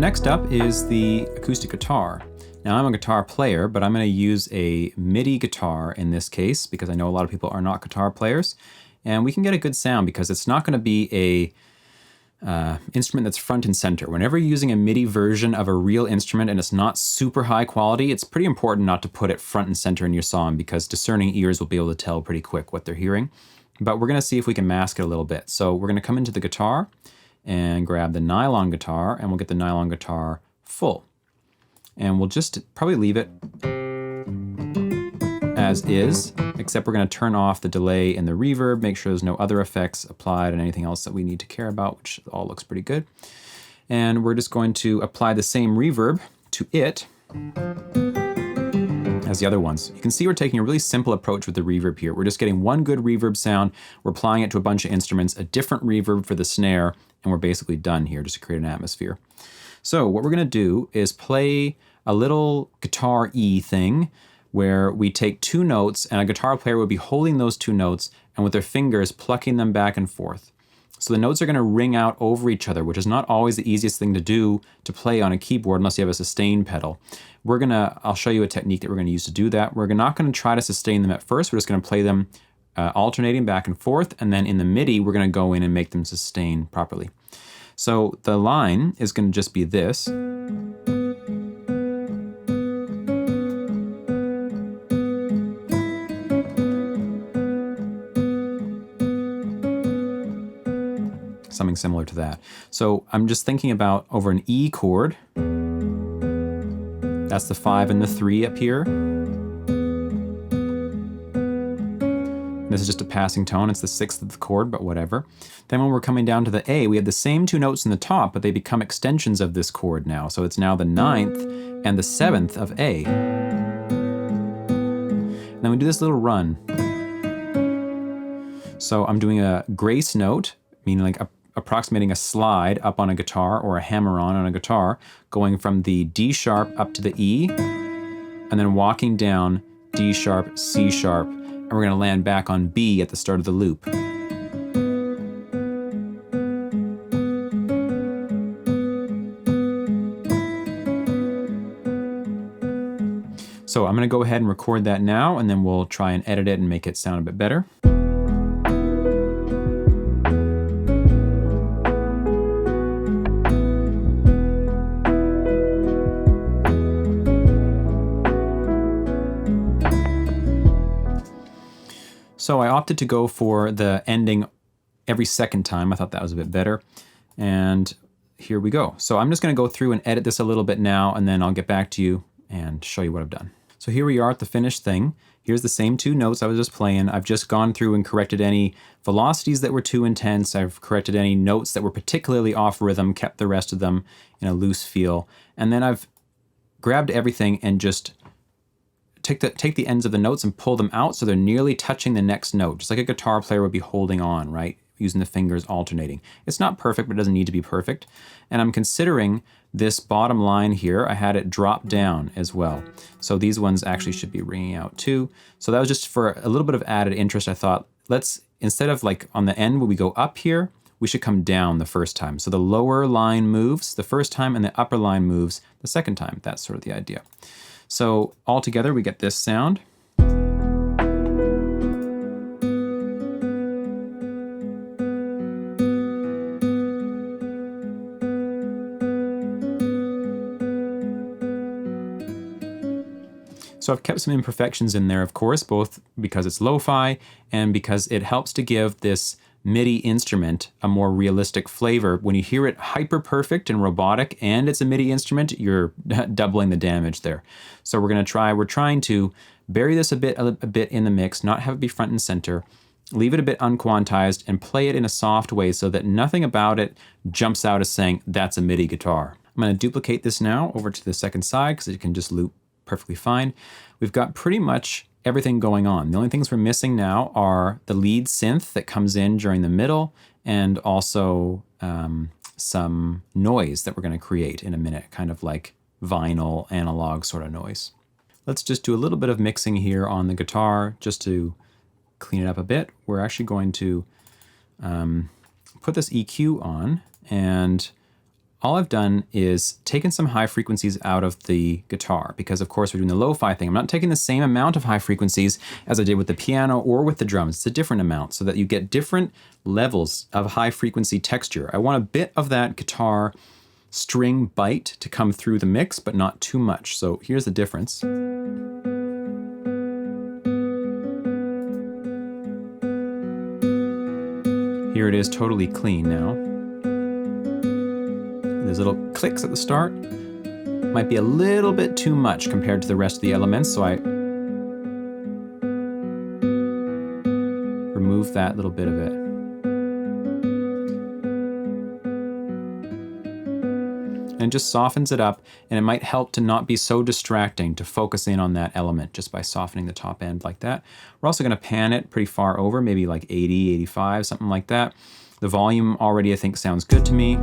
next up is the acoustic guitar. Now I'm a guitar player, but I'm going to use a MIDI guitar in this case because I know a lot of people are not guitar players. And we can get a good sound because it's not going to be a instrument that's front and center. Whenever you're using a MIDI version of a real instrument and it's not super high quality, it's pretty important not to put it front and center in your song because discerning ears will be able to tell pretty quick what they're hearing. But we're going to see if we can mask it a little bit. So we're going to come into the guitar and grab the nylon guitar, and we'll get the nylon guitar full. And we'll just probably leave it as is, except we're going to turn off the delay and the reverb, make sure there's no other effects applied and anything else that we need to care about, which all looks pretty good. And we're just going to apply the same reverb to it as the other ones. You can see we're taking a really simple approach with the reverb here. We're just getting one good reverb sound, we're applying it to a bunch of instruments, a different reverb for the snare, and we're basically done here just to create an atmosphere. So what we're going to do is play a little guitar E thing where we take two notes and a guitar player would be holding those two notes and with their fingers plucking them back and forth. So the notes are going to ring out over each other, which is not always the easiest thing to do to play on a keyboard unless you have a sustain pedal. I'll show you a technique that we're going to use to do that. We're not going to try to sustain them at first. We're just going to play them alternating back and forth, and then in the MIDI we're going to go in and make them sustain properly. So the line is going to just be this. Something similar to that. So I'm just thinking about over an E chord. That's the 5 and the 3 up here. This is just a passing tone. It's the 6th of the chord, but whatever. Then when we're coming down to the A, we have the same two notes in the top, but they become extensions of this chord now. So it's now the 9th and the 7th of A. And then we do this little run. So I'm doing a grace note, meaning like approximating a slide up on a guitar or a hammer-on a guitar, going from the D sharp up to the E, and then walking down D sharp, C sharp, and we're going to land back on B at the start of the loop. So I'm going to go ahead and record that now, and then we'll try and edit it and make it sound a bit better. So I opted to go for the ending every second time. I thought that was a bit better. And here we go. So I'm just going to go through and edit this a little bit now, and then I'll get back to you and show you what I've done. So here we are at the finished thing. Here's the same two notes I was just playing. I've just gone through and corrected any velocities that were too intense. I've corrected any notes that were particularly off rhythm, kept the rest of them in a loose feel. And then I've grabbed everything and just take the ends of the notes and pull them out so they're nearly touching the next note, just like a guitar player would be holding on, right? Using the fingers alternating. It's not perfect, but it doesn't need to be perfect. And I'm considering this bottom line here, I had it drop down as well. So these ones actually should be ringing out too. So that was just for a little bit of added interest. I thought, instead of like on the end where we go up here, we should come down the first time. So the lower line moves the first time and the upper line moves the second time. That's sort of the idea. So all together we get this sound. So I've kept some imperfections in there, of course, both because it's lo-fi and because it helps to give this MIDI instrument a more realistic flavor. When you hear it hyper perfect and robotic and it's a MIDI instrument, you're doubling the damage there. So we're trying to bury this a bit in the mix, not have it be front and center, leave it a bit unquantized and play it in a soft way so that nothing about it jumps out as saying that's a MIDI guitar. I'm going to duplicate this now over to the second side because it can just loop perfectly fine. We've got pretty much everything going on. The only things we're missing now are the lead synth that comes in during the middle and also some noise that we're going to create in a minute, kind of like vinyl analog sort of noise. Let's just do a little bit of mixing here on the guitar just to clean it up a bit. We're actually going to put this EQ on, and all I've done is taken some high frequencies out of the guitar, because of course we're doing the lo-fi thing. I'm not taking the same amount of high frequencies as I did with the piano or with the drums. It's a different amount so that you get different levels of high frequency texture. I want a bit of that guitar string bite to come through the mix, but not too much. So here's the difference. Here it is totally clean now. There's little clicks at the start. Might be a little bit too much compared to the rest of the elements, so I remove that little bit of it. And just softens it up, and it might help to not be so distracting to focus in on that element just by softening the top end like that. We're also gonna pan it pretty far over, maybe like 80, 85, something like that. The volume already I think sounds good to me.